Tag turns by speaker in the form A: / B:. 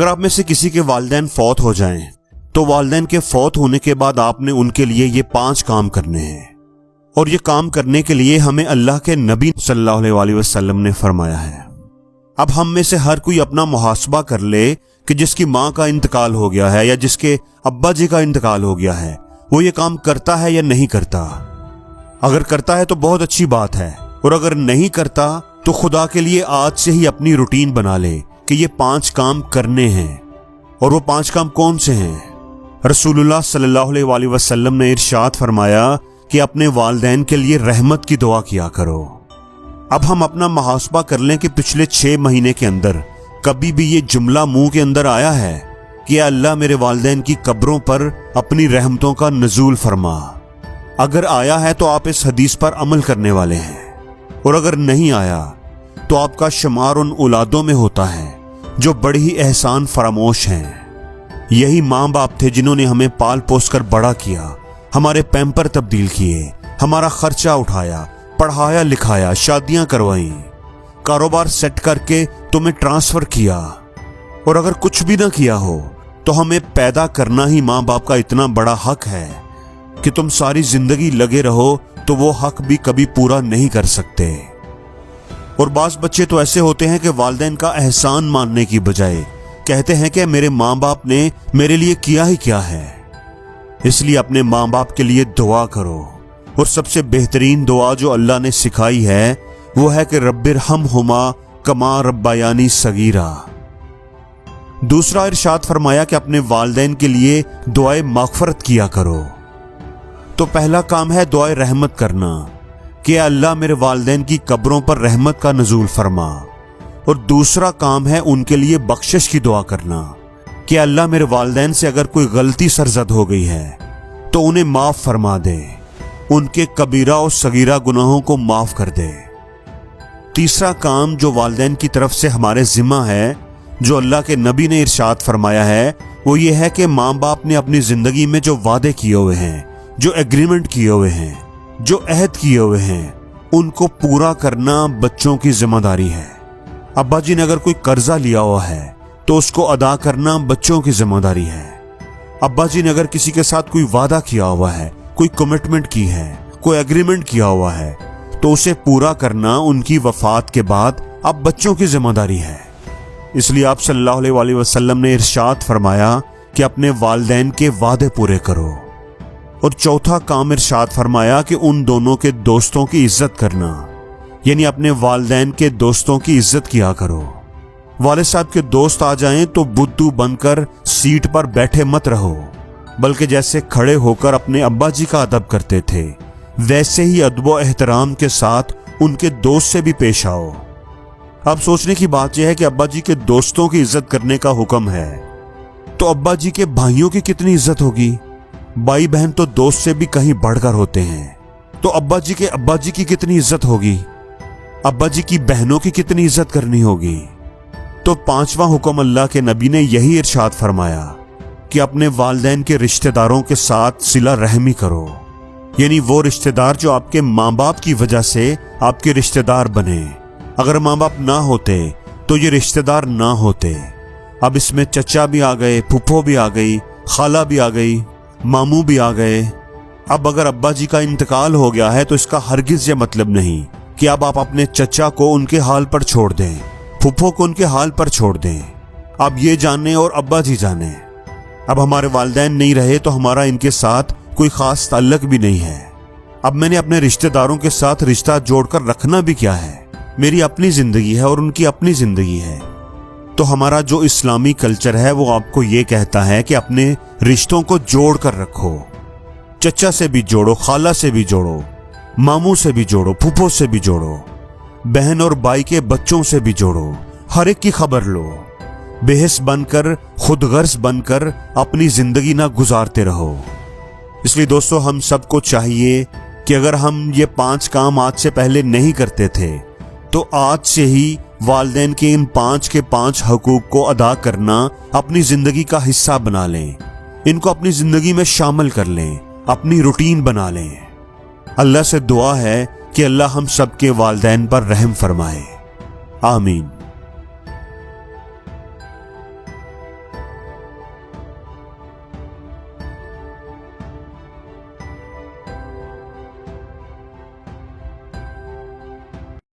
A: اگر آپ میں سے کسی کے والدین فوت ہو جائیں تو والدین کے فوت ہونے کے بعد آپ نے ان کے لیے یہ 5 کام کرنے ہیں، اور یہ کام کرنے کے لیے ہمیں اللہ کے نبی صلی اللہ علیہ وسلم نے فرمایا ہے۔ اب ہم میں سے ہر کوئی اپنا محاسبہ کر لے کہ جس کی ماں کا انتقال ہو گیا ہے یا جس کے ابا جی کا انتقال ہو گیا ہے وہ یہ کام کرتا ہے یا نہیں کرتا۔ اگر کرتا ہے تو بہت اچھی بات ہے، اور اگر نہیں کرتا تو خدا کے لیے آج سے ہی اپنی روٹین بنا لے کہ یہ 5 کام کرنے ہیں۔ اور وہ 5 کام کون سے ہیں؟ رسول اللہ صلی اللہ علیہ وسلم نے ارشاد فرمایا کہ اپنے والدین کے لیے رحمت کی دعا کیا کرو۔ اب ہم اپنا محاسبہ کر لیں کہ پچھلے 6 مہینے کے اندر کبھی بھی یہ جملہ منہ کے اندر آیا ہے کہ اے اللہ میرے والدین کی قبروں پر اپنی رحمتوں کا نزول فرما۔ اگر آیا ہے تو آپ اس حدیث پر عمل کرنے والے ہیں، اور اگر نہیں آیا تو آپ کا شمار ان اولادوں میں ہوتا ہے جو بڑی ہی احسان فراموش ہیں۔ یہی ماں باپ تھے جنہوں نے ہمیں پال پوس کر بڑا کیا، ہمارے پیمپر تبدیل کیے، ہمارا خرچہ اٹھایا، پڑھایا لکھایا، شادیاں کروائیں، کاروبار سیٹ کر کے تمہیں ٹرانسفر کیا۔ اور اگر کچھ بھی نہ کیا ہو تو ہمیں پیدا کرنا ہی ماں باپ کا اتنا بڑا حق ہے کہ تم ساری زندگی لگے رہو تو وہ حق بھی کبھی پورا نہیں کر سکتے۔ اور بعض بچے تو ایسے ہوتے ہیں کہ والدین کا احسان ماننے کی بجائے کہتے ہیں کہ میرے ماں باپ نے میرے لیے کیا ہی کیا ہے۔ اس لیے اپنے ماں باپ کے لیے دعا کرو، اور سب سے بہترین دعا جو اللہ نے سکھائی ہے وہ ہے کہ رب ارحمہما کما ربیانی صغیرا۔ دوسرا ارشاد فرمایا کہ اپنے والدین کے لیے دعائے مغفرت کیا کرو۔ تو پہلا کام ہے دعائے رحمت کرنا کہ اللہ میرے والدین کی قبروں پر رحمت کا نزول فرما، اور دوسرا کام ہے ان کے لیے بخشش کی دعا کرنا کہ اللہ میرے والدین سے اگر کوئی غلطی سرزد ہو گئی ہے تو انہیں معاف فرما دے، ان کے کبیرہ اور صغیرہ گناہوں کو معاف کر دے۔ تیسرا کام جو والدین کی طرف سے ہمارے ذمہ ہے، جو اللہ کے نبی نے ارشاد فرمایا ہے، وہ یہ ہے کہ ماں باپ نے اپنی زندگی میں جو وعدے کیے ہوئے ہیں، جو ایگریمنٹ کیے ہوئے ہیں، جو عہد کیے ہوئے ہیں، ان کو پورا کرنا بچوں کی ذمہ داری ہے۔ ابا جی نے اگر کوئی قرضہ لیا ہوا ہے تو اس کو ادا کرنا بچوں کی ذمہ داری ہے۔ ابا جی نے اگر کسی کے ساتھ کوئی وعدہ کیا ہوا ہے، کوئی کمٹمنٹ کی ہے، کوئی ایگریمنٹ کیا ہوا ہے، تو اسے پورا کرنا ان کی وفات کے بعد اب بچوں کی ذمہ داری ہے۔ اس لیے آپ صلی اللہ علیہ وسلم نے ارشاد فرمایا کہ اپنے والدین کے وعدے پورے کرو۔ اور چوتھا کام ارشاد فرمایا کہ ان دونوں کے دوستوں کی عزت کرنا، یعنی اپنے والدین کے دوستوں کی عزت کیا کرو۔ والد صاحب کے دوست آ جائیں تو بدھو بن کر سیٹ پر بیٹھے مت رہو، بلکہ جیسے کھڑے ہو کر اپنے ابا جی کا ادب کرتے تھے ویسے ہی ادب و احترام کے ساتھ ان کے دوست سے بھی پیش آؤ۔ اب سوچنے کی بات یہ ہے کہ ابا جی کے دوستوں کی عزت کرنے کا حکم ہے، تو ابا جی کے بھائیوں کی کتنی عزت ہوگی؟ بھائی بہن تو دوست سے بھی کہیں بڑھ کر ہوتے ہیں، تو ابا جی کے ابا جی کی کتنی عزت ہوگی؟ ابا جی کی بہنوں کی کتنی عزت کرنی ہوگی؟ تو 5واں حکم اللہ کے نبی نے یہی ارشاد فرمایا کہ اپنے والدین کے رشتہ داروں کے ساتھ صلہ رحمی کرو، یعنی وہ رشتہ دار جو آپ کے ماں باپ کی وجہ سے آپ کے رشتہ دار بنے۔ اگر ماں باپ نہ ہوتے تو یہ رشتہ دار نہ ہوتے۔ اب اس میں چچا بھی آ گئے، پھپھو بھی آ گئی، خالہ بھی آ گئی، ماموں بھی آ گئے۔ اب اگر ابا جی کا انتقال ہو گیا ہے تو اس کا ہرگز یہ مطلب نہیں کہ اب آپ اپنے چچا کو ان کے حال پر چھوڑ دیں، پھپھو کو ان کے حال پر چھوڑ دیں۔ اب یہ جانیں اور ابا جی جانیں، اب ہمارے والدین نہیں رہے تو ہمارا ان کے ساتھ کوئی خاص تعلق بھی نہیں ہے۔ اب میں نے اپنے رشتہ داروں کے ساتھ رشتہ جوڑ کر رکھنا بھی کیا ہے؟ میری اپنی زندگی ہے اور ان کی اپنی زندگی ہے۔ تو ہمارا جو اسلامی کلچر ہے وہ آپ کو یہ کہتا ہے کہ اپنے رشتوں کو جوڑ کر رکھو، چچا سے بھی جوڑو، خالہ سے بھی جوڑو، ماموں سے بھی جوڑو، پھپھو سے بھی جوڑو، بہن اور بھائی کے بچوں سے بھی جوڑو، ہر ایک کی خبر لو، بے حس بن کر، خود غرض بن کر اپنی زندگی نہ گزارتے رہو۔ اس لیے دوستو ہم سب کو چاہیے کہ اگر ہم یہ 5 کام آج سے پہلے نہیں کرتے تھے تو آج سے ہی والدین کے ان 5 کے 5 حقوق کو ادا کرنا اپنی زندگی کا حصہ بنا لیں، ان کو اپنی زندگی میں شامل کر لیں، اپنی روٹین بنا لیں۔ اللہ سے دعا ہے کہ اللہ ہم سب کے والدین پر رحم فرمائے، آمین۔